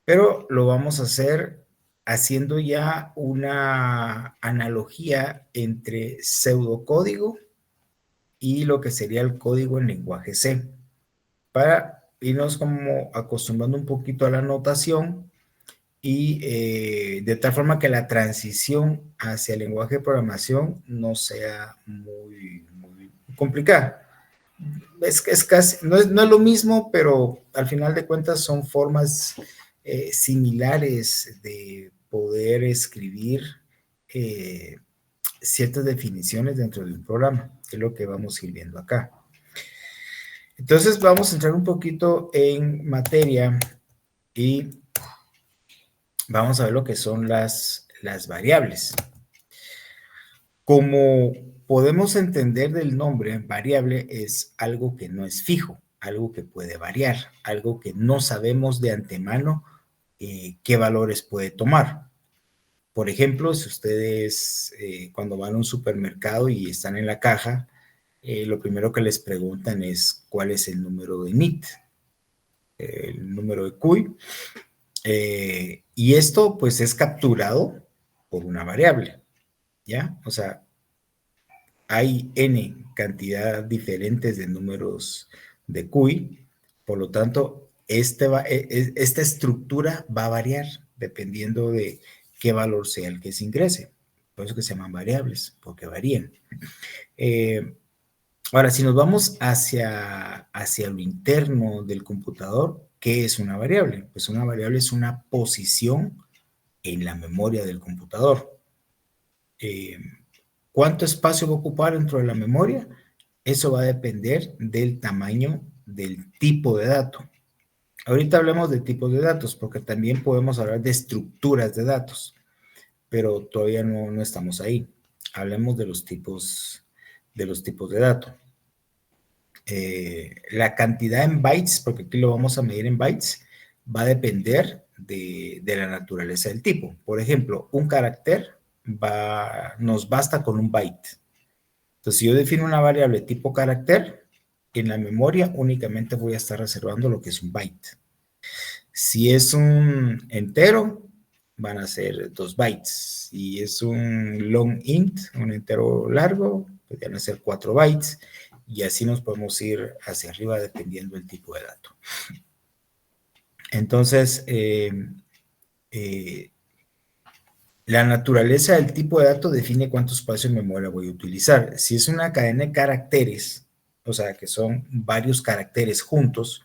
pero lo vamos a hacer haciendo ya una analogía entre pseudocódigo y lo que sería el código en lenguaje C, para irnos como acostumbrando un poquito a la notación y de tal forma que la transición hacia el lenguaje de programación no sea muy complicada. Es casi, no es lo mismo, pero al final de cuentas son formas similares de poder escribir eh, ciertas definiciones dentro de un programa, que es lo que vamos a ir viendo acá. Entonces vamos a entrar un poquito en materia y vamos a ver lo que son las variables. Como podemos entender del nombre, variable es algo que no es fijo, algo que puede variar, algo que no sabemos de antemano qué valores puede tomar. Por ejemplo, si ustedes cuando van a un supermercado y están en la caja, lo primero que les preguntan es cuál es el número de NIT, el número de CUI, y esto pues es capturado por una variable, ¿ya? O sea, hay n cantidad diferentes de números de CUI, por lo tanto, esta estructura va a variar dependiendo de qué valor sea el que se ingrese. Por eso que se llaman variables, porque varían. Eh, Ahora, si nos vamos hacia lo interno del computador, ¿qué es una variable? Pues una variable es una posición en la memoria del computador. Eh, ¿Cuánto espacio va a ocupar dentro de la memoria? Eso va a depender del tamaño del tipo de dato. Ahorita hablemos de tipos de datos, porque también podemos hablar de estructuras de datos, pero todavía no estamos ahí. Hablemos de los tipos de datos. La cantidad en bytes, porque aquí lo vamos a medir en bytes, va a depender de la naturaleza del tipo. Por ejemplo, un carácter nos basta con un byte. Entonces, si yo defino una variable tipo carácter, en la memoria únicamente voy a estar reservando lo que es un byte. Si es un entero, van a ser 2 bytes. Si es un long int, un entero largo, pues van a ser 4 bytes. Y así nos podemos ir hacia arriba dependiendo del tipo de dato. Entonces, la naturaleza del tipo de dato define cuánto espacio en memoria voy a utilizar. Si es una cadena de caracteres, o sea, que son varios caracteres juntos,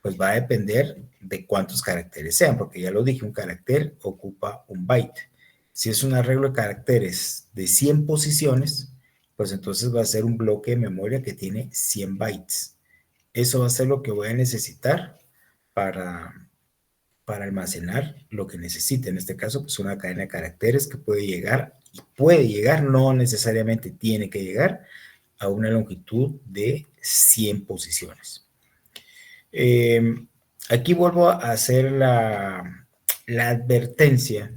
pues va a depender de cuántos caracteres sean, porque ya lo dije, un carácter ocupa un byte. Si es un arreglo de caracteres de 100 posiciones, pues entonces va a ser un bloque de memoria que tiene 100 bytes. Eso va a ser lo que voy a necesitar para, para almacenar lo que necesite. En este caso, pues una cadena de caracteres que puede llegar, no necesariamente tiene que llegar a una longitud de 100 posiciones. Aquí vuelvo a hacer la advertencia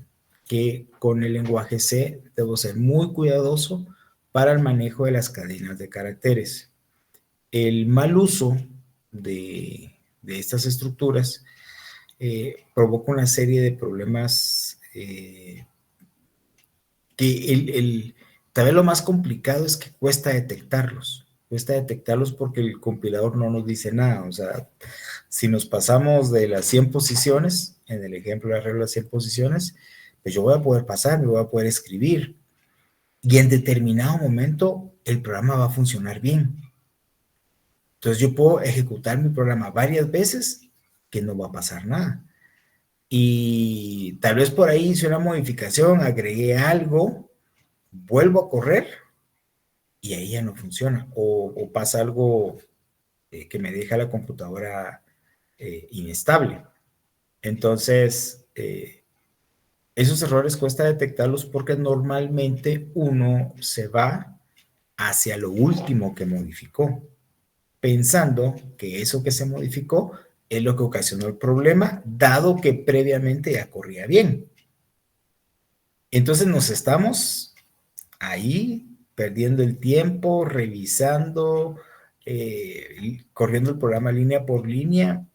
que con el lenguaje C debo ser muy cuidadoso para el manejo de las cadenas de caracteres. El mal uso de estas estructuras provoca una serie de problemas que tal vez lo más complicado es que cuesta detectarlos. Cuesta detectarlos porque el compilador no nos dice nada. O sea, si nos pasamos de las 100 posiciones, en el ejemplo de la regla de 100 posiciones, pues yo voy a poder pasar, me voy a poder escribir. Y en determinado momento el programa va a funcionar bien. Entonces yo puedo ejecutar mi programa varias veces que no va a pasar nada. Y tal vez por ahí hice una modificación, agregué algo, vuelvo a correr y ahí ya no funciona. O pasa algo que me deja la computadora inestable. Entonces, esos errores cuesta detectarlos porque normalmente uno se va hacia lo último que modificó, pensando que eso que se modificó es lo que ocasionó el problema, dado que previamente ya corría bien. Entonces nos estamos ahí perdiendo el tiempo, revisando, corriendo el programa línea por línea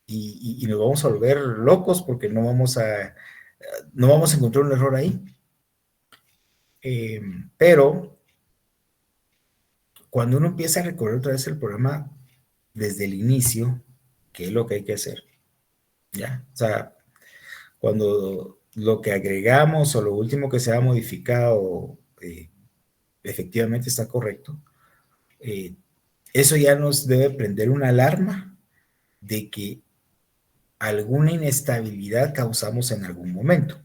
y nos vamos a volver locos porque no vamos a encontrar un error ahí. Pero cuando uno empieza a recorrer otra vez el programa desde el inicio, ¿qué es lo que hay que hacer? ¿Ya? O sea, cuando lo que agregamos o lo último que se ha modificado efectivamente está correcto, eso ya nos debe prender una alarma de que alguna inestabilidad causamos en algún momento.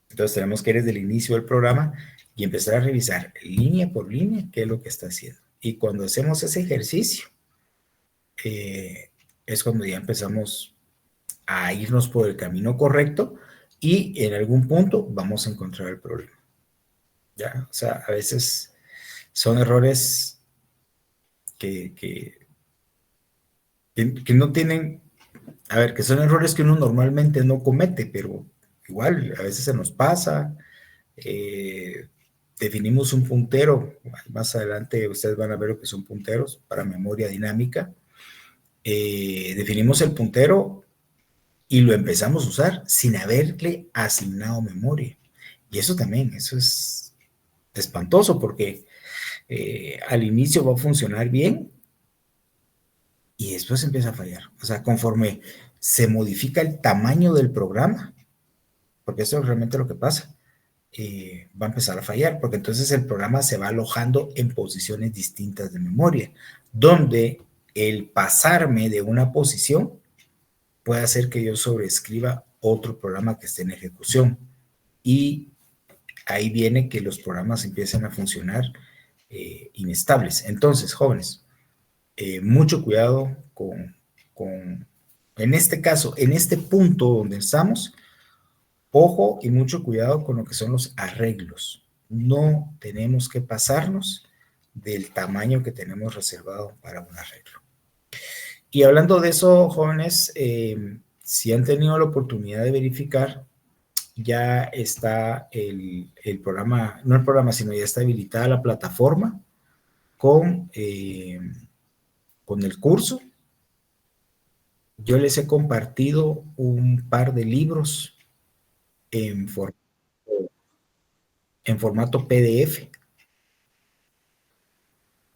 Entonces tenemos que ir desde el inicio del programa y empezar a revisar línea por línea qué es lo que está haciendo. Y cuando hacemos ese ejercicio, es cuando ya empezamos a irnos por el camino correcto y en algún punto vamos a encontrar el problema. ¿Ya? O sea, a veces son errores que, que, que no tienen, a ver, que son errores que uno normalmente no comete, pero igual a veces se nos pasa. Eh, definimos un puntero, más adelante ustedes van a ver lo que son punteros para memoria dinámica. Definimos el puntero y lo empezamos a usar sin haberle asignado memoria. Y eso también, eso es espantoso porque al inicio va a funcionar bien y después empieza a fallar. O sea, conforme se modifica el tamaño del programa, porque eso es realmente lo que pasa, va a empezar a fallar, porque entonces el programa se va alojando en posiciones distintas de memoria, donde el pasarme de una posición puede hacer que yo sobreescriba otro programa que esté en ejecución. Y ahí viene que los programas empiezan a funcionar inestables. Entonces, jóvenes, mucho cuidado en este caso, en este punto donde estamos, ojo y mucho cuidado con lo que son los arreglos. No tenemos que pasarnos del tamaño que tenemos reservado para un arreglo. Y hablando de eso, jóvenes, si han tenido la oportunidad de verificar, ya está el programa, no el programa, sino ya está habilitada la plataforma con, con el curso. Yo les he compartido un par de libros en, for, en formato PDF.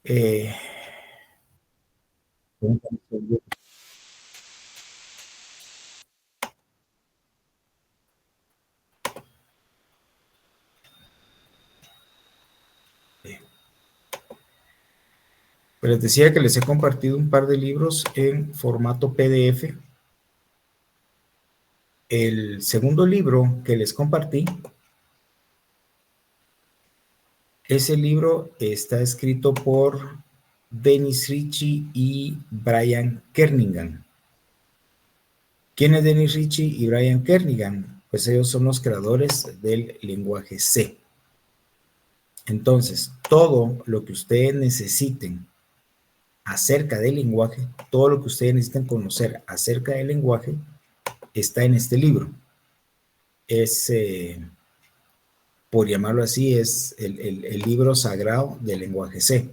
Eh, pues les decía que les he compartido un par de libros en formato PDF. El segundo libro que les compartí, ese libro está escrito por Dennis Ritchie y Brian Kernighan. ¿Quién es Dennis Ritchie y Brian Kernighan? Pues ellos son los creadores del lenguaje C. Entonces, todo lo que ustedes necesiten acerca del lenguaje, todo lo que ustedes necesiten conocer acerca del lenguaje, está en este libro. Es, por llamarlo así, es el libro sagrado del lenguaje C.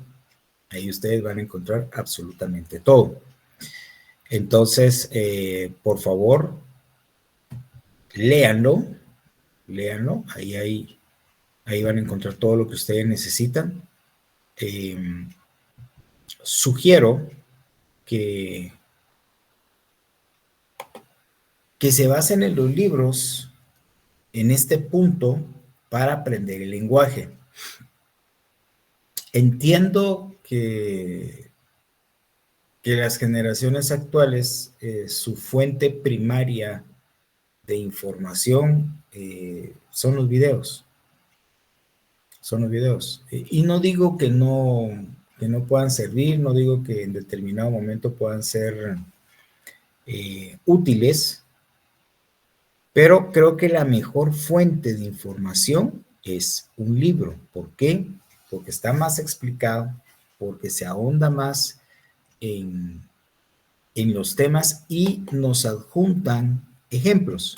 Ahí ustedes van a encontrar absolutamente todo. Entonces, por favor, léanlo, léanlo. Ahí van a encontrar todo lo que ustedes necesitan. Sugiero que, que se basen en los libros en este punto para aprender el lenguaje. Entiendo que las generaciones actuales, su fuente primaria de información son los videos. Son los videos. Y no digo que no puedan servir, no digo que en determinado momento puedan ser útiles, pero creo que la mejor fuente de información es un libro. ¿Por qué? Porque está más explicado, porque se ahonda más en los temas y nos adjuntan ejemplos.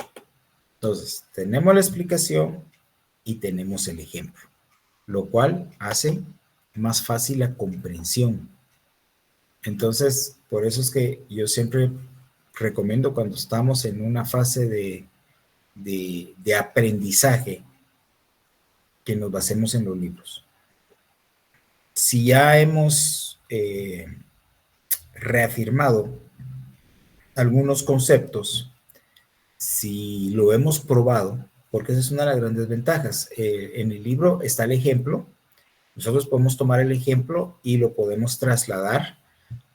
Entonces, tenemos la explicación y tenemos el ejemplo, lo cual hace más fácil la comprensión. Entonces, por eso es que yo siempre recomiendo cuando estamos en una fase de aprendizaje que nos basemos en los libros. Si ya hemos reafirmado algunos conceptos, si lo hemos probado, porque esa es una de las grandes ventajas. En el libro está el ejemplo, nosotros podemos tomar el ejemplo y lo podemos trasladar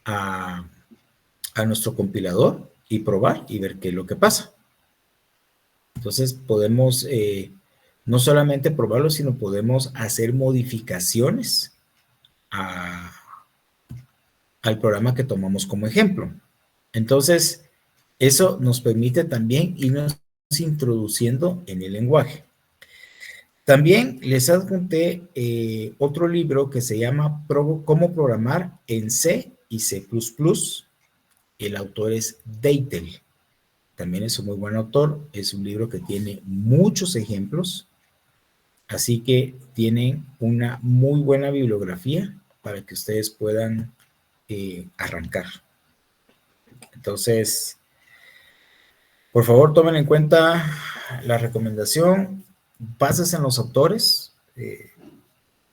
a nuestro compilador y probar y ver qué es lo que pasa. Entonces podemos no solamente probarlo, sino podemos hacer modificaciones al programa que tomamos como ejemplo. Entonces, eso nos permite también irnos introduciendo en el lenguaje. También les adjunté otro libro que se llama Cómo programar en C y C++. El autor es Deitel. También es un muy buen autor. Es un libro que tiene muchos ejemplos. Así que tienen una muy buena bibliografía para que ustedes puedan arrancar. Entonces, por favor, tomen en cuenta la recomendación. Bases en los autores.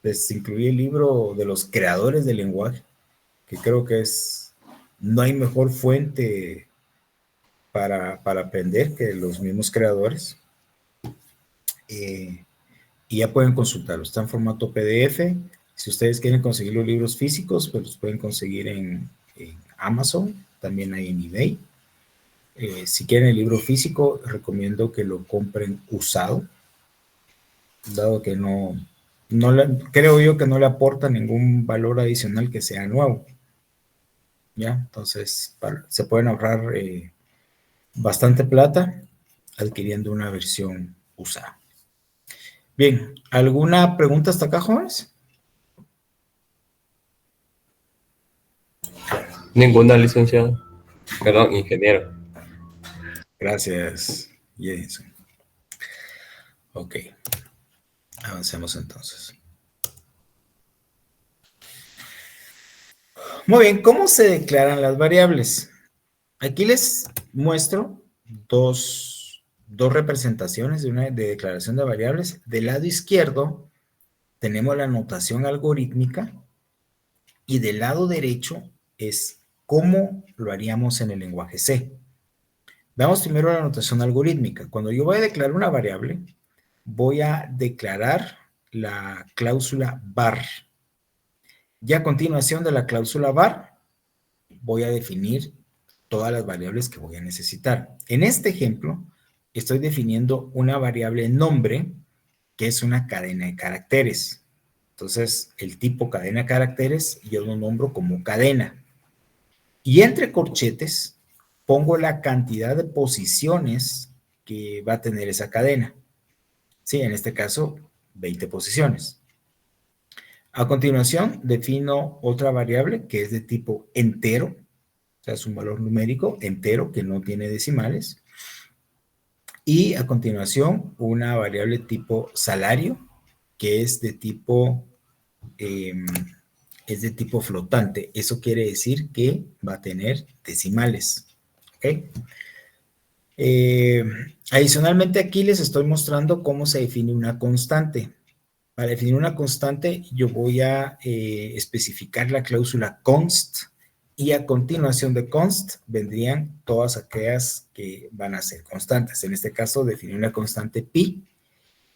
Les incluí el libro de los creadores del lenguaje, que creo que no hay mejor fuente para aprender que los mismos creadores. Y ya pueden consultarlo. Está en formato PDF. Si ustedes quieren conseguir los libros físicos, pues los pueden conseguir en Amazon, también hay en eBay. Si quieren el libro físico, recomiendo que lo compren usado, dado que creo yo que no le aporta ningún valor adicional que sea nuevo. ¿Ya? Entonces, se pueden ahorrar bastante plata adquiriendo una versión usada. Bien, ¿alguna pregunta hasta acá, jóvenes? Ninguna, licenciado. Perdón, ingeniero. Gracias, Jenson. Ok, avancemos entonces. Muy bien, ¿cómo se declaran las variables? Aquí les muestro dos representaciones de declaración de variables. Del lado izquierdo tenemos la notación algorítmica y del lado derecho es cómo lo haríamos en el lenguaje C. Veamos primero la notación algorítmica. Cuando yo voy a declarar una variable, voy a declarar la cláusula var. Y a continuación de la cláusula var, voy a definir todas las variables que voy a necesitar. En este ejemplo, estoy definiendo una variable nombre, que es una cadena de caracteres. Entonces, el tipo cadena de caracteres, yo lo nombro como cadena. Y entre corchetes, pongo la cantidad de posiciones que va a tener esa cadena. Sí, en este caso, 20 posiciones. A continuación, defino otra variable que es de tipo entero, o sea, es un valor numérico entero que no tiene decimales. Y a continuación, una variable tipo salario, que es de tipo flotante. Eso quiere decir que va a tener decimales. ¿Ok? Adicionalmente, aquí les estoy mostrando cómo se define una constante. Para definir una constante, yo voy a especificar la cláusula const y a continuación de const vendrían todas aquellas que van a ser constantes. En este caso, definí una constante pi,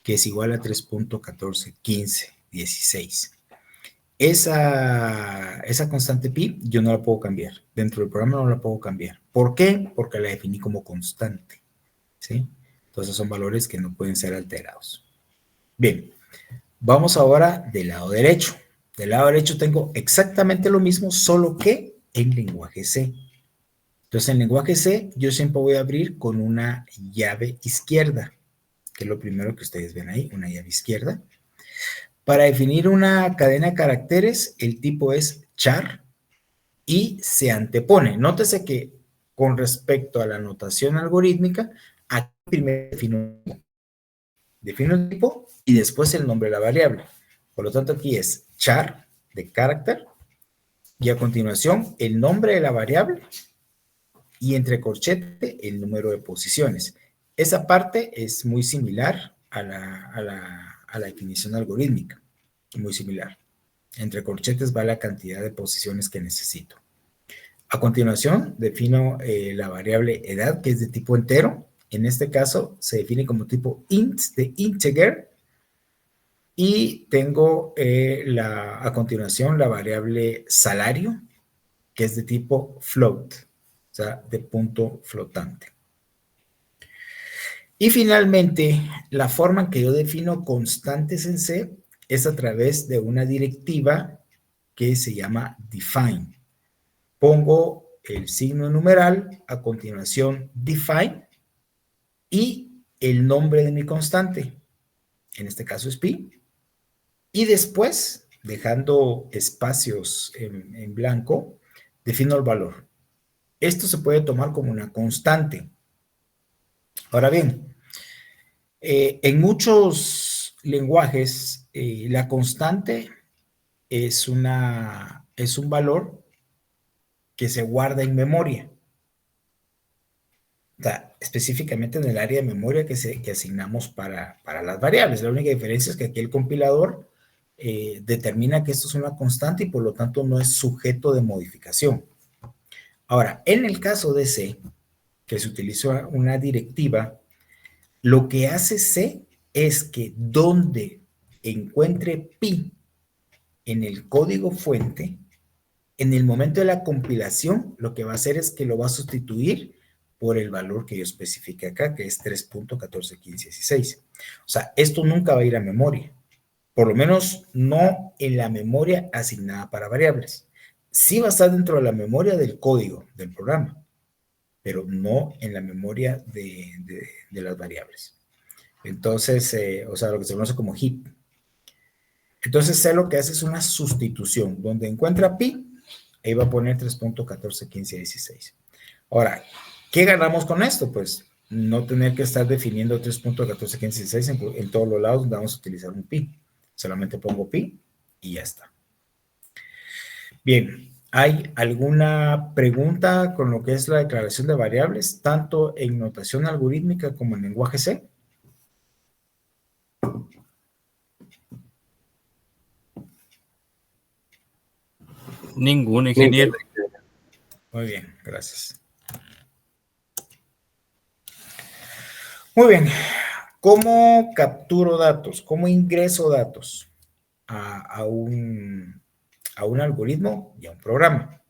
que es igual a 3.141516. Esa constante pi yo no la puedo cambiar. Dentro del programa no la puedo cambiar. ¿Por qué? Porque la definí como constante. ¿Sí? Entonces son valores que no pueden ser alterados. Bien. Vamos ahora del lado derecho. Del lado derecho tengo exactamente lo mismo, solo que en lenguaje C. Entonces, en lenguaje C, yo siempre voy a abrir con una llave izquierda, que es lo primero que ustedes ven ahí, una llave izquierda. Para definir una cadena de caracteres, el tipo es char y se antepone. Nótese que con respecto a la notación algorítmica, aquí primero defino el tipo y después el nombre de la variable. Por lo tanto, aquí es char de carácter y a continuación el nombre de la variable y entre corchete el número de posiciones. Esa parte es muy similar a la definición algorítmica, muy similar. Entre corchetes va la cantidad de posiciones que necesito. A continuación, defino la variable edad, que es de tipo entero. En este caso, se define como tipo int, de integer. Y tengo a continuación la variable salario, que es de tipo float, o sea, de punto flotante. Y finalmente, la forma en que yo defino constantes en C es a través de una directiva que se llama define. Pongo el signo numeral, a continuación define, y el nombre de mi constante, en este caso es pi, y después, dejando espacios en blanco, defino el valor. Esto se puede tomar como una constante. Ahora bien, en muchos lenguajes, la constante es un valor que se guarda en memoria. O sea, específicamente en el área de memoria que asignamos para las variables. La única diferencia es que aquí el compilador determina que esto es una constante y por lo tanto no es sujeto de modificación. Ahora, en el caso de C, que se utiliza una directiva, lo que hace C es que donde encuentre pi en el código fuente, en el momento de la compilación, lo que va a hacer es que lo va a sustituir por el valor que yo especifique acá, que es 3.141516. O sea, esto nunca va a ir a memoria, por lo menos no en la memoria asignada para variables. Sí va a estar dentro de la memoria del código del programa, pero no en la memoria de las variables. Entonces, o sea, lo que se conoce como heap. Entonces, C lo que hace es una sustitución. Donde encuentra pi, ahí va a poner 3.141516. Ahora, ¿qué ganamos con esto? Pues no tener que estar definiendo 3.141516 en todos los lados donde vamos a utilizar un pi. Solamente pongo pi y ya está. Bien, ¿hay alguna pregunta con lo que es la declaración de variables, tanto en notación algorítmica como en lenguaje C? Ninguno, ingeniero. Muy bien, gracias. Muy bien, ¿cómo capturo datos? ¿Cómo ingreso datos a un algoritmo y a un programa?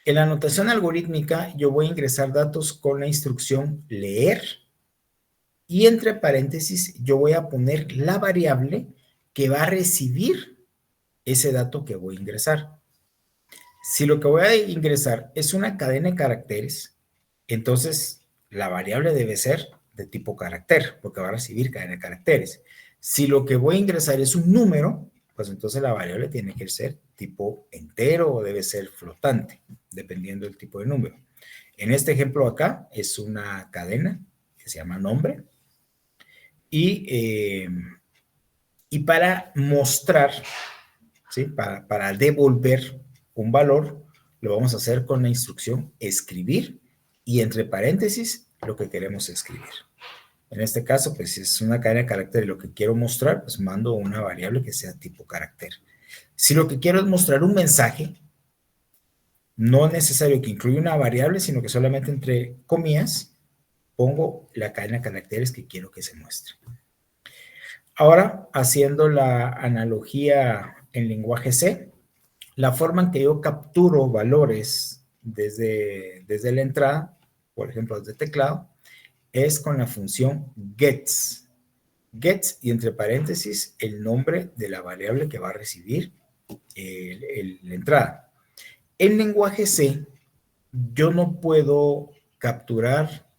En la notación algorítmica yo voy a ingresar datos con la instrucción leer y entre paréntesis yo voy a poner la variable que va a recibir ese dato que voy a ingresar. Si lo que voy a ingresar es una cadena de caracteres, entonces la variable debe ser de tipo carácter, porque va a recibir cadena de caracteres. Si lo que voy a ingresar es un número, pues entonces la variable tiene que ser tipo entero o debe ser flotante, dependiendo del tipo de número. En este ejemplo acá es una cadena que se llama nombre. Y para mostrar, ¿sí? Para devolver un valor, lo vamos a hacer con la instrucción escribir y entre paréntesis lo que queremos escribir. En este caso, pues si es una cadena de caracteres lo que quiero mostrar, pues mando una variable que sea tipo carácter. Si lo que quiero es mostrar un mensaje, no es necesario que incluya una variable, sino que solamente entre comillas pongo la cadena de caracteres que quiero que se muestre. Ahora, haciendo la analogía en lenguaje C, la forma en que yo capturo valores desde la entrada, por ejemplo, desde teclado, es con la función gets. Gets y entre paréntesis el nombre de la variable que va a recibir la entrada. En lenguaje C, yo no puedo capturar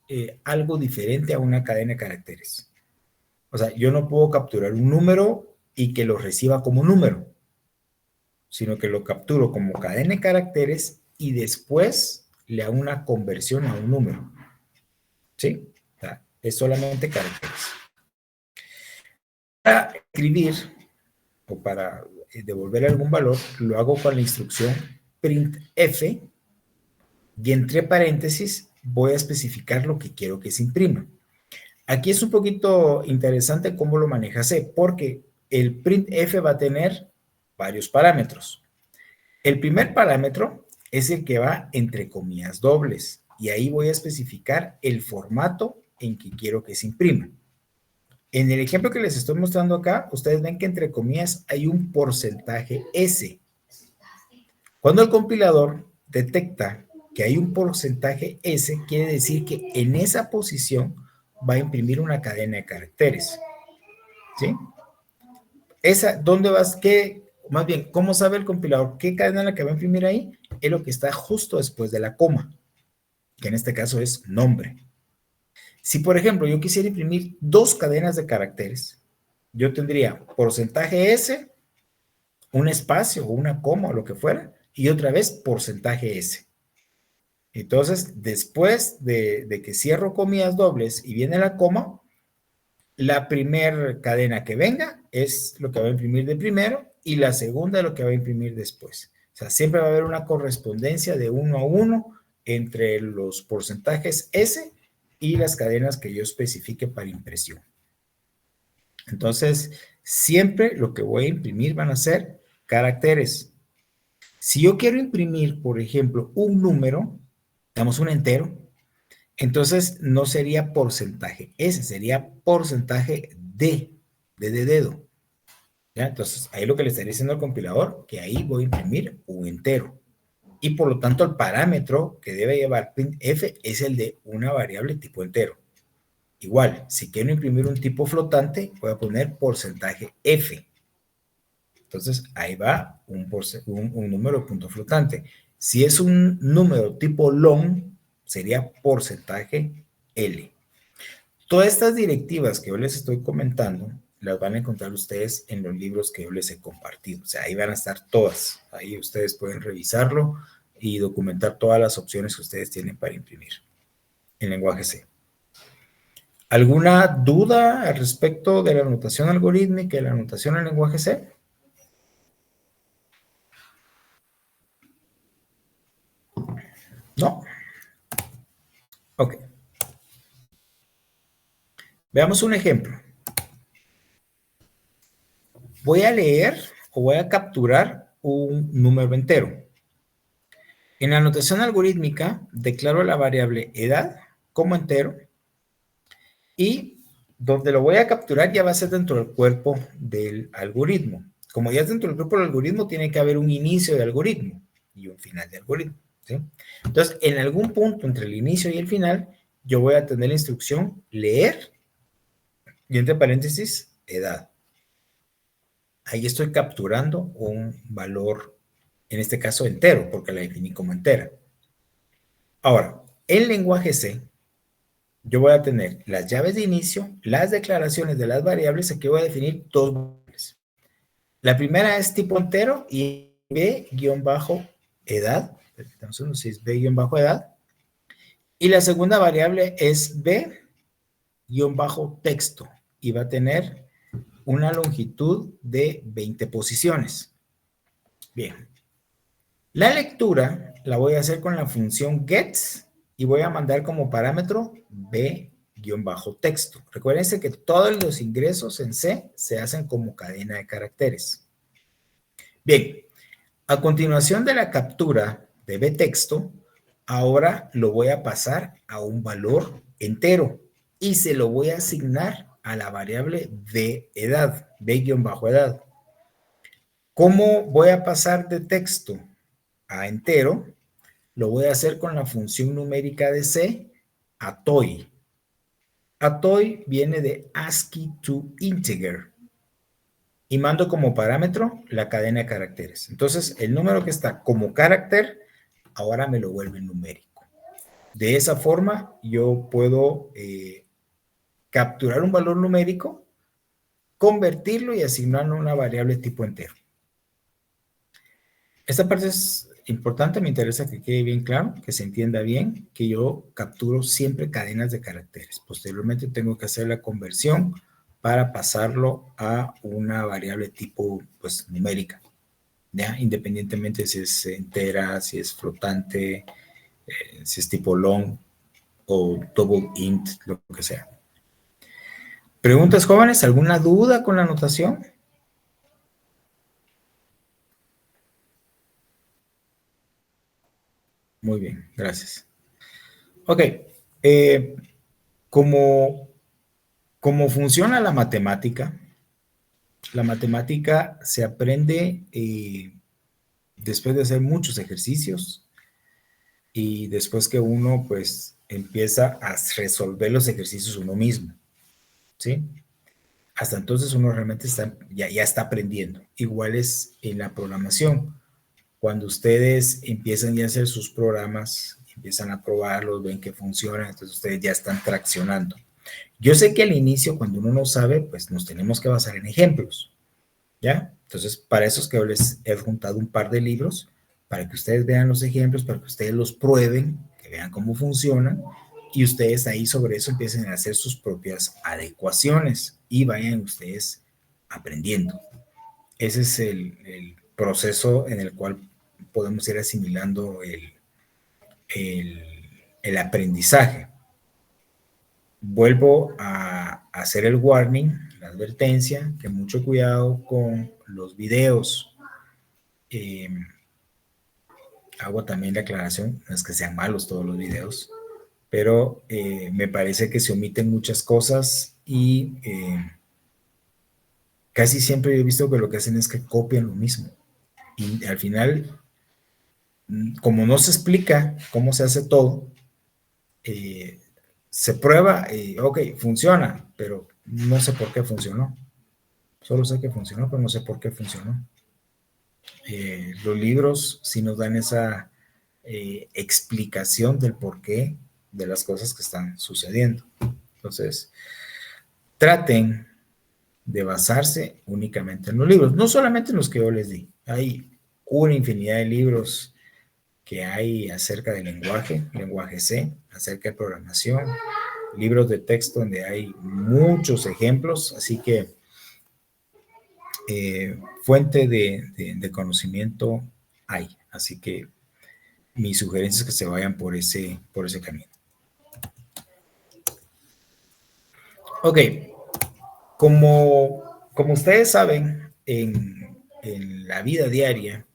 algo diferente a una cadena de caracteres. O sea, yo no puedo capturar un número y que lo reciba como número, sino que lo capturo como cadena de caracteres y después le hago una conversión a un número. ¿Sí? O sea, es solamente caracteres. Para escribir o para devolver algún valor, lo hago con la instrucción printf y entre paréntesis voy a especificar lo que quiero que se imprima. Aquí es un poquito interesante cómo lo maneja C, porque el printf va a tener varios parámetros. El primer parámetro es el que va entre comillas dobles, y ahí voy a especificar el formato en que quiero que se imprima. En el ejemplo que les estoy mostrando acá, ustedes ven que entre comillas hay un porcentaje S. Cuando el compilador detecta que hay un porcentaje S, quiere decir que en esa posición va a imprimir una cadena de caracteres. ¿Sí? Esa, ¿dónde vas? ¿Qué? Más bien, ¿cómo sabe el compilador qué cadena es la que va a imprimir ahí? Es lo que está justo después de la coma, que en este caso es nombre. Si, por ejemplo, yo quisiera imprimir dos cadenas de caracteres, yo tendría porcentaje S, un espacio o una coma o lo que fuera, y otra vez porcentaje S. Entonces, después de que cierro comillas dobles y viene la coma, la primera cadena que venga es lo que va a imprimir de primero y la segunda es lo que va a imprimir después. O sea, siempre va a haber una correspondencia de 1 a 1 entre los porcentajes S y las cadenas que yo especifique para impresión. Entonces, siempre lo que voy a imprimir van a ser caracteres. Si yo quiero imprimir, por ejemplo, un número, digamos un entero, entonces no sería porcentaje S, sería porcentaje de dedo. ¿Ya? Entonces, ahí lo que le estaría diciendo al compilador, que ahí voy a imprimir un entero. Y por lo tanto, el parámetro que debe llevar printf es el de una variable tipo entero. Igual, si quiero imprimir un tipo flotante, voy a poner porcentaje F. Entonces, ahí va un número de punto flotante. Si es un número tipo long, sería porcentaje L. Todas estas directivas que yo les estoy comentando, las van a encontrar ustedes en los libros que yo les he compartido. O sea, ahí van a estar todas. Ahí ustedes pueden revisarlo y documentar todas las opciones que ustedes tienen para imprimir en lenguaje C. ¿Alguna duda al respecto de la notación algorítmica y la notación en lenguaje C? ¿No? Ok. Veamos un ejemplo. Voy a leer o voy a capturar un número entero. En la notación algorítmica, declaro la variable edad como entero y donde lo voy a capturar ya va a ser dentro del cuerpo del algoritmo. Como ya es dentro del cuerpo del algoritmo, tiene que haber un inicio de algoritmo y un final de algoritmo. ¿Sí? Entonces, en algún punto entre el inicio y el final, yo voy a tener la instrucción leer y entre paréntesis, edad. Ahí estoy capturando un valor, en este caso entero, porque la definí como entera. Ahora, en lenguaje C, yo voy a tener las llaves de inicio, las declaraciones de las variables, aquí voy a definir dos variables. La primera es tipo entero y b-edad, entonces es b-edad, y la segunda variable es b-texto, y va a tener una longitud de 20 posiciones. Bien. La lectura la voy a hacer con la función gets y voy a mandar como parámetro b-texto. Recuérdense que todos los ingresos en C se hacen como cadena de caracteres. Bien, a continuación de la captura de b-texto, ahora lo voy a pasar a un valor entero y se lo voy a asignar a la variable b-edad, b-edad. ¿Cómo voy a pasar de texto a entero? Lo voy a hacer con la función numérica de C, atoy. Atoy viene de ASCII to integer y mando como parámetro la cadena de caracteres. Entonces, el número que está como carácter, ahora me lo vuelve numérico. De esa forma, yo puedo capturar un valor numérico, convertirlo y asignarlo a una variable tipo entero. Esta parte es importante, me interesa que quede bien claro, que se entienda bien, que yo capturo siempre cadenas de caracteres. Posteriormente tengo que hacer la conversión para pasarlo a una variable tipo, pues, numérica, ¿ya? Independientemente si es entera, si es flotante, si es tipo long, o double int, lo que sea. ¿Preguntas, jóvenes? ¿Alguna duda con la notación? Muy bien, gracias. Ok, ¿cómo funciona la matemática se aprende después de hacer muchos ejercicios y después que uno pues empieza a resolver los ejercicios uno mismo, ¿sí? Hasta entonces uno realmente ya está aprendiendo. Igual es en la programación. Cuando ustedes empiezan ya a hacer sus programas, empiezan a probarlos, ven que funcionan, entonces ustedes ya están traccionando. Yo sé que al inicio, cuando uno no sabe, pues nos tenemos que basar en ejemplos, ¿ya? Entonces, para eso es que yo les he juntado un par de libros, para que ustedes vean los ejemplos, para que ustedes los prueben, que vean cómo funcionan, y ustedes ahí sobre eso empiecen a hacer sus propias adecuaciones y vayan ustedes aprendiendo. Ese es el proceso en el cual podemos ir asimilando el aprendizaje. Vuelvo a hacer el warning, la advertencia, que mucho cuidado con los videos. Hago también la aclaración, no es que sean malos todos los videos, pero me parece que se omiten muchas cosas y casi siempre he visto que lo que hacen es que copian lo mismo. Y al final, como no se explica cómo se hace todo, se prueba, ok, funciona, pero no sé por qué funcionó. Solo sé que funcionó, pero no sé por qué funcionó. Los libros sí nos dan esa explicación del porqué de las cosas que están sucediendo. Entonces, traten de basarse únicamente en los libros, no solamente en los que yo les di. Hay una infinidad de libros que hay acerca del lenguaje C, acerca de programación, libros de texto donde hay muchos ejemplos, así que fuente de conocimiento hay, así que mi sugerencia es que se vayan por ese camino. Ok, como ustedes saben, en la vida diaria,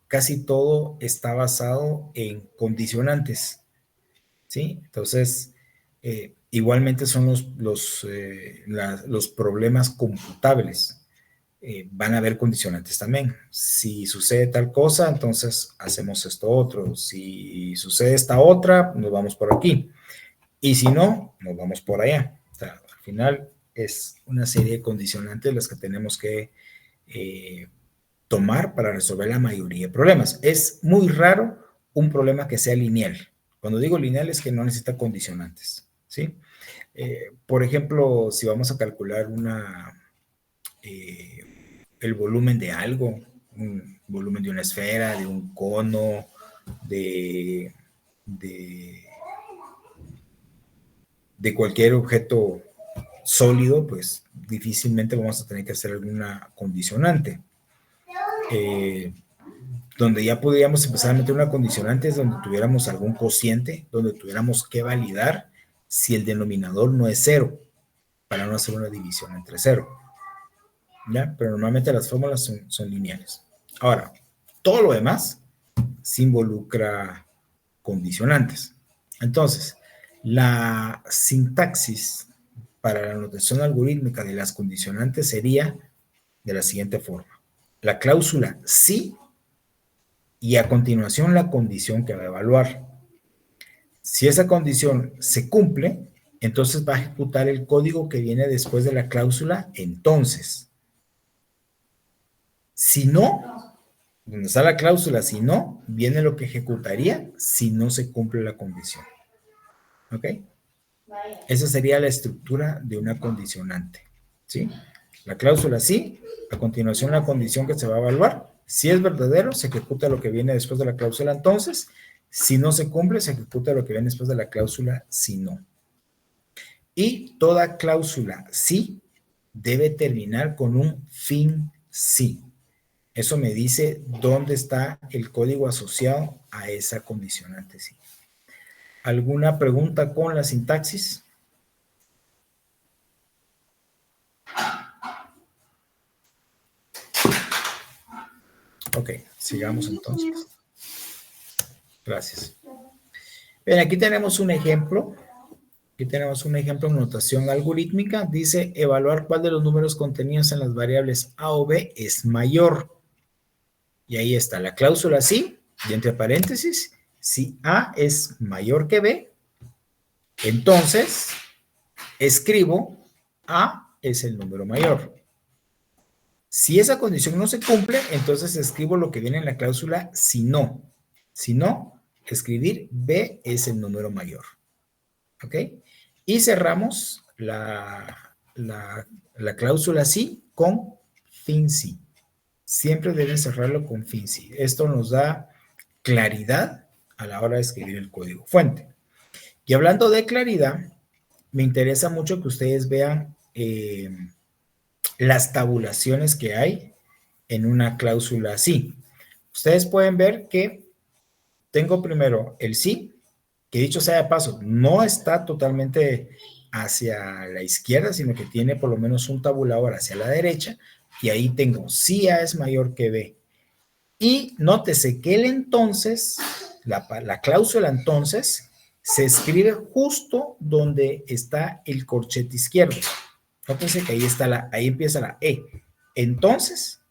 casi todo está basado en condicionantes, ¿sí? Entonces, igualmente son los problemas computables. Van a haber condicionantes también. Si sucede tal cosa, entonces hacemos esto otro. Si sucede esta otra, nos vamos por aquí. Y si no, nos vamos por allá. O sea, al final es una serie de condicionantes las que tenemos que tomar para resolver la mayoría de problemas. Es muy raro un problema que sea lineal. Cuando digo lineal es que no necesita condicionantes, ¿sí? Por ejemplo, si vamos a calcular el volumen de algo, un volumen de una esfera, de un cono, de cualquier objeto sólido, pues difícilmente vamos a tener que hacer alguna condicionante. Donde ya podríamos empezar a meter una condicionante es donde tuviéramos algún cociente, donde tuviéramos que validar si el denominador no es cero, para no hacer una división entre cero. ¿Ya? Pero normalmente las fórmulas son lineales. Ahora, todo lo demás se involucra condicionantes. Entonces, la sintaxis para la notación algorítmica de las condicionantes sería de la siguiente forma. La cláusula sí y a continuación la condición que va a evaluar. Si esa condición se cumple, entonces va a ejecutar el código que viene después de la cláusula entonces. Si no, donde está la cláusula, si no, viene lo que ejecutaría si no se cumple la condición. ¿Ok? Esa sería la estructura de una condicionante. ¿Sí? La cláusula sí, a continuación la condición que se va a evaluar. Si es verdadero, se ejecuta lo que viene después de la cláusula entonces. Si no se cumple, se ejecuta lo que viene después de la cláusula si no. Y toda cláusula sí debe terminar con un fin sí. Eso me dice dónde está el código asociado a esa condicionante sí. ¿Alguna pregunta con la sintaxis? Ok, sigamos entonces. Gracias. Bien, aquí tenemos un ejemplo. Aquí tenemos un ejemplo en notación algorítmica. Dice, evaluar cuál de los números contenidos en las variables A o B es mayor. Y ahí está la cláusula sí, y entre paréntesis, si A es mayor que B, entonces escribo A es el número mayor. Si esa condición no se cumple, entonces escribo lo que viene en la cláusula si no. Si no, escribir B es el número mayor. ¿Ok? Y cerramos la cláusula sí con fin sí. Siempre deben cerrarlo con fin sí. Esto nos da claridad a la hora de escribir el código fuente. Y hablando de claridad, me interesa mucho que ustedes vean las tabulaciones que hay en una cláusula sí. Ustedes pueden ver que tengo primero el sí, que dicho sea de paso, no está totalmente hacia la izquierda, sino que tiene por lo menos un tabulador hacia la derecha, y ahí tengo si A es mayor que B. Y nótese que el entonces, la cláusula entonces, se escribe justo donde está el corchete izquierdo. Nótese que ahí está ahí empieza la E. Entonces,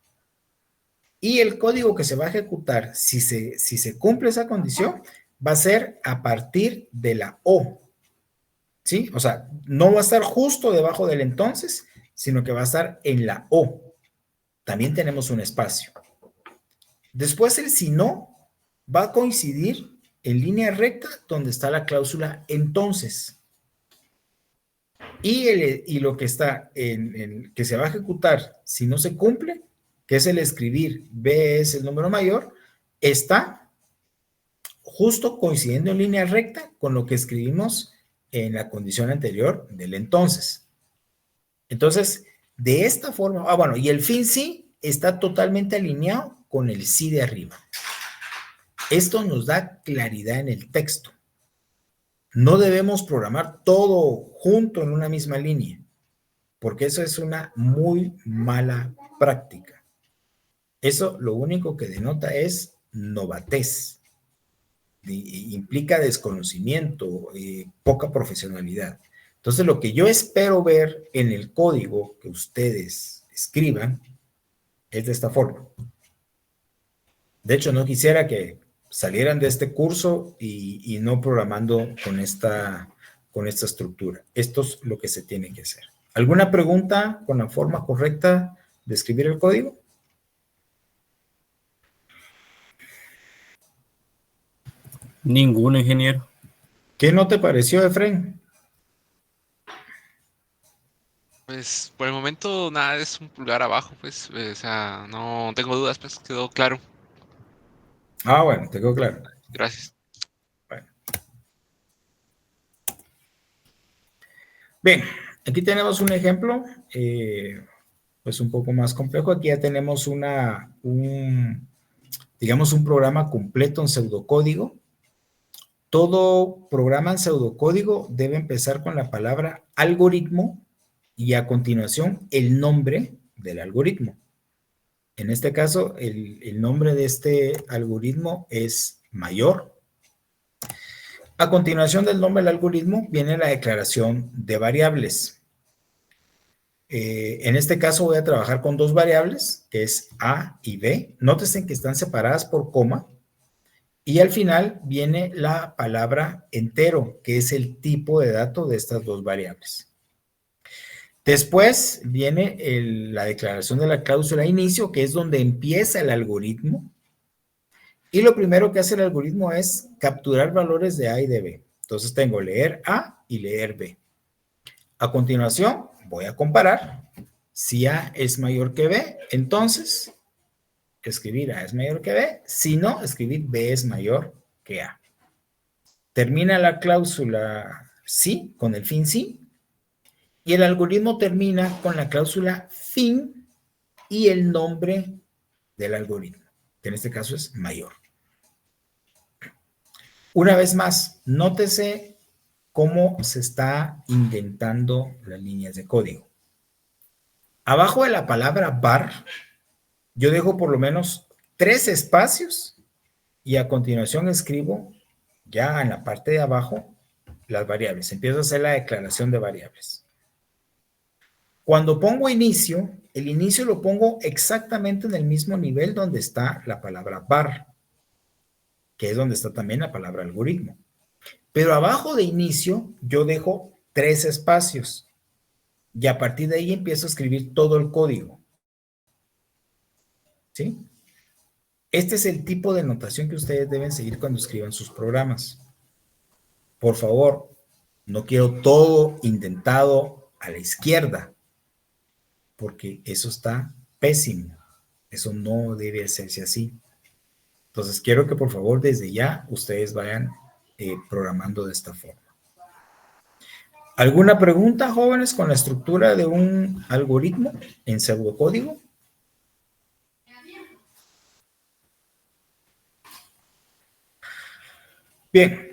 y el código que se va a ejecutar, si se cumple esa condición, va a ser a partir de la O. ¿Sí? O sea, no va a estar justo debajo del entonces, sino que va a estar en la O. También tenemos un espacio. Después el si no va a coincidir en línea recta donde está la cláusula entonces. Y lo que está que se va a ejecutar si no se cumple, que es el escribir B es el número mayor, está justo coincidiendo en línea recta con lo que escribimos en la condición anterior del entonces. Entonces, de esta forma, bueno, y el fin sí está totalmente alineado con el sí de arriba. Esto nos da claridad en el texto. No debemos programar todo junto en una misma línea, porque eso es una muy mala práctica. Eso lo único que denota es novatez, implica desconocimiento, poca profesionalidad. Entonces, lo que yo espero ver en el código que ustedes escriban es de esta forma. De hecho, no quisiera que salieran de este curso y no programando con esta estructura. Esto es lo que se tiene que hacer. ¿Alguna pregunta con la forma correcta de escribir el código? Ninguno, ingeniero. ¿Qué no te pareció, Efren? Pues por el momento nada, es un pulgar abajo, pues, o sea, no tengo dudas, pues quedó claro. Ah, bueno, te quedó claro. Gracias. Bueno. Bien, aquí tenemos un ejemplo, pues un poco más complejo. Aquí ya tenemos digamos, un programa completo en pseudocódigo. Todo programa en pseudocódigo debe empezar con la palabra algoritmo y a continuación el nombre del algoritmo. En este caso, el nombre de este algoritmo es mayor. A continuación del nombre del algoritmo viene la declaración de variables. En este caso voy a trabajar con dos variables, que es A y B. Nótense que están separadas por coma. Y al final viene la palabra entero, que es el tipo de dato de estas dos variables. Después viene la declaración de la cláusula inicio, que es donde empieza el algoritmo. Y lo primero que hace el algoritmo es capturar valores de A y de B. Entonces tengo leer A y leer B. A continuación voy a comparar. Si A es mayor que B, entonces escribir A es mayor que B. Si no, escribir B es mayor que A. Termina la cláusula sí con el fin sí. Y el algoritmo termina con la cláusula fin y el nombre del algoritmo, que en este caso es mayor. Una vez más, nótese cómo se está indentando las líneas de código. Abajo de la palabra bar, yo dejo por lo menos 3 espacios y a continuación escribo ya en la parte de abajo las variables. Empiezo a hacer la declaración de variables. Cuando pongo inicio, el inicio lo pongo exactamente en el mismo nivel donde está la palabra bar, que es donde está también la palabra algoritmo. Pero abajo de inicio yo dejo 3 espacios y a partir de ahí empiezo a escribir todo el código. ¿Sí? Este es el tipo de notación que ustedes deben seguir cuando escriban sus programas. Por favor, no quiero todo indentado a la izquierda, porque eso está pésimo. Eso no debe hacerse así. Entonces, quiero que por favor desde ya ustedes vayan programando de esta forma. ¿Alguna pregunta, jóvenes, con la estructura de un algoritmo en pseudocódigo? Bien.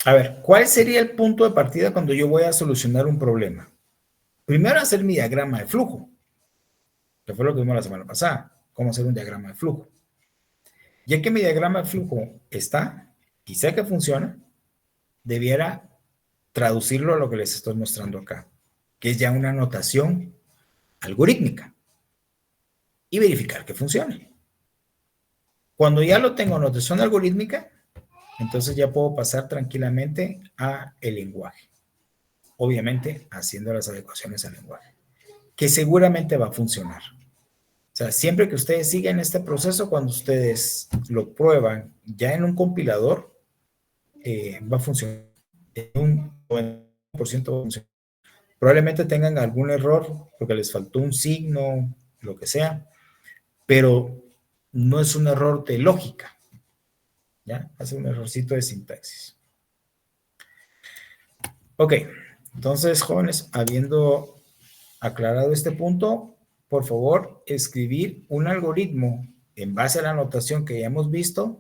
A ver, ¿cuál sería el punto de partida cuando yo voy a solucionar un problema? Primero, hacer mi diagrama de flujo, que fue lo que vimos la semana pasada, cómo hacer un diagrama de flujo. Ya que mi diagrama de flujo está y sé que funciona, debiera traducirlo a lo que les estoy mostrando acá, que es ya una notación algorítmica y verificar que funcione. Cuando ya lo tengo en notación algorítmica, entonces ya puedo pasar tranquilamente a el lenguaje. Obviamente haciendo las adecuaciones al lenguaje, que seguramente va a funcionar. O sea, siempre que ustedes sigan este proceso, cuando ustedes lo prueban ya en un compilador, va a funcionar. En un 90% va a funcionar. Probablemente tengan algún error porque les faltó un signo, lo que sea, pero no es un error de lógica, ¿ya? Es un errorcito de sintaxis. Ok, entonces, jóvenes, habiendo aclarado este punto, por favor, escribir un algoritmo en base a la notación que ya hemos visto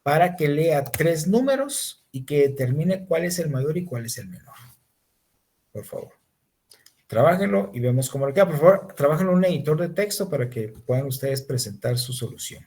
para que lea 3 números y que determine cuál es el mayor y cuál es el menor. Por favor. Trabájenlo y vemos cómo le queda. Por favor, trabájenlo en un editor de texto para que puedan ustedes presentar su solución.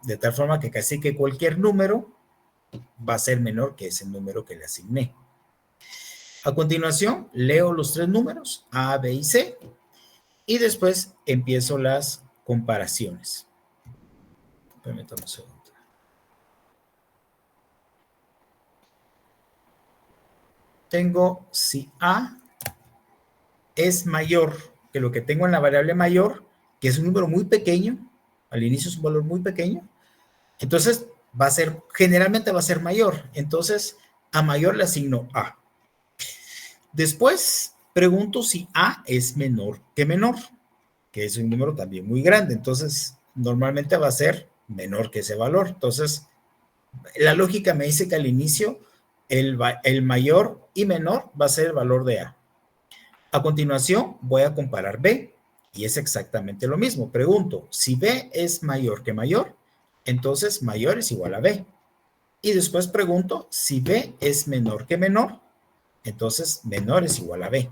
De tal forma que casi que cualquier número va a ser menor que ese número que le asigné. A continuación, leo los 3 números, A, B y C, y después empiezo las comparaciones. Permítame un segundo. Tengo si A es mayor que lo que tengo en la variable mayor, que es un número muy pequeño, al inicio es un valor muy pequeño, entonces va a ser, generalmente va a ser mayor. Entonces, a mayor le asigno A. Después, pregunto si A es menor, que es un número también muy grande. Entonces, normalmente va a ser menor que ese valor. Entonces, la lógica me dice que al inicio el mayor y menor va a ser el valor de A. A continuación, voy a comparar B y es exactamente lo mismo. Pregunto, si B es mayor que mayor, entonces mayor es igual a B. Y después pregunto, si B es menor que menor, entonces menor es igual a B.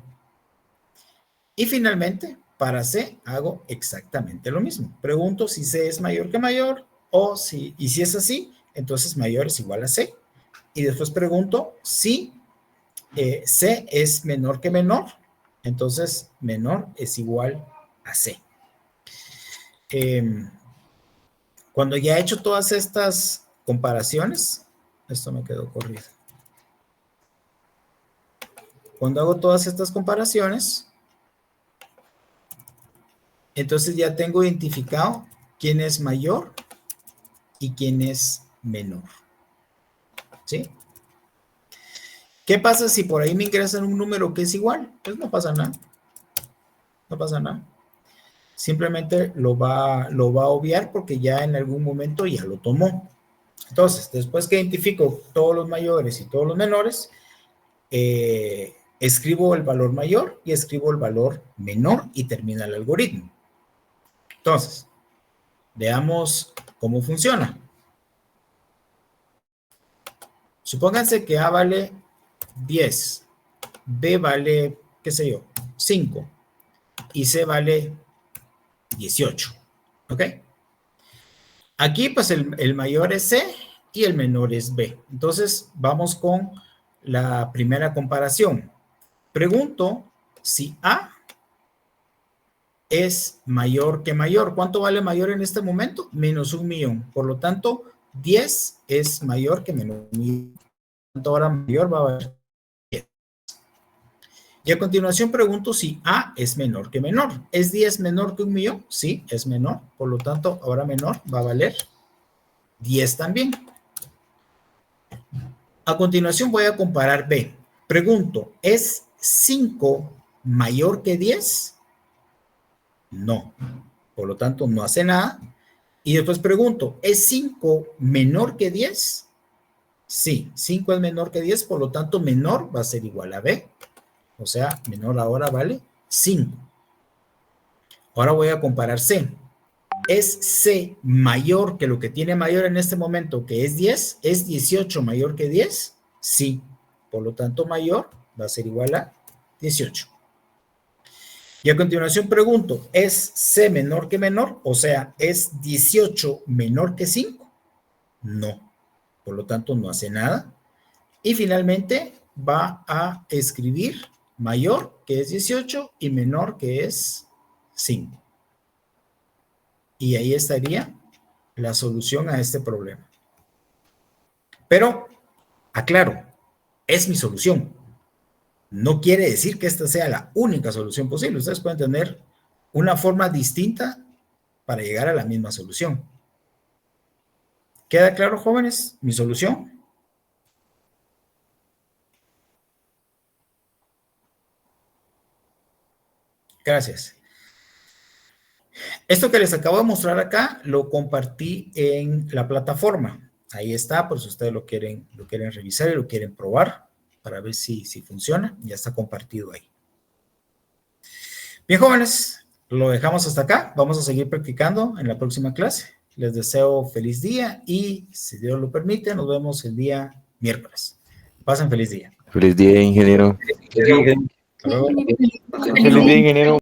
Y finalmente, para C hago exactamente lo mismo. Pregunto si C es mayor que mayor y si es así, entonces mayor es igual a C. Y después pregunto si C es menor que menor, entonces menor es igual a C. Cuando ya he hecho todas estas comparaciones, esto me quedó corrido. Cuando hago todas estas comparaciones, entonces ya tengo identificado quién es mayor y quién es menor. ¿Sí? ¿Qué pasa si por ahí me ingresan un número que es igual? Pues no pasa nada. No pasa nada. Simplemente lo va a obviar porque ya en algún momento ya lo tomó. Entonces, después que identifico todos los mayores y todos los menores, escribo el valor mayor y escribo el valor menor y termina el algoritmo. Entonces, veamos cómo funciona. Supónganse que A vale 10, B vale, qué sé yo, 5 y C vale 18. ¿Ok? Aquí, pues, el mayor es C y el menor es B. Entonces, vamos con la primera comparación. Pregunto si A es mayor que mayor. ¿Cuánto vale mayor en este momento? Menos 1.000.000. Por lo tanto, 10 es mayor que menos 1.000.000. ¿Cuánto ahora mayor va a valer? 10. Y a continuación pregunto si A es menor que menor. ¿Es 10 menor que 1.000.000? Sí, es menor. Por lo tanto, ahora menor va a valer 10 también. A continuación voy a comparar B. Pregunto, ¿es 5 mayor que 10? No. Por lo tanto, no hace nada. Y después pregunto, ¿es 5 menor que 10? Sí, 5 es menor que 10, por lo tanto, menor va a ser igual a B. O sea, menor ahora vale 5. Ahora voy a comparar C. ¿Es C mayor que lo que tiene mayor en este momento, que es 10? ¿Es 18 mayor que 10? Sí. Por lo tanto, mayor va a ser igual a 18. Y a continuación pregunto, ¿es C menor que menor? O sea, ¿es 18 menor que 5? No. Por lo tanto, no hace nada. Y finalmente va a escribir mayor, que es 18, y menor, que es 5. Y ahí estaría la solución a este problema. Pero, aclaro, es mi solución. No quiere decir que esta sea la única solución posible. Ustedes pueden tener una forma distinta para llegar a la misma solución. ¿Queda claro, jóvenes? Mi solución. Gracias. Esto que les acabo de mostrar acá lo compartí en la plataforma. Ahí está, por si ustedes lo quieren revisar y lo quieren probar para ver si funciona. Ya está compartido ahí. Bien, jóvenes, lo dejamos hasta acá. Vamos a seguir practicando en la próxima clase. Les deseo feliz día y, si Dios lo permite, nos vemos el día miércoles. Pasen feliz día. Feliz día, ingeniero. Hasta luego. Feliz día, ingeniero.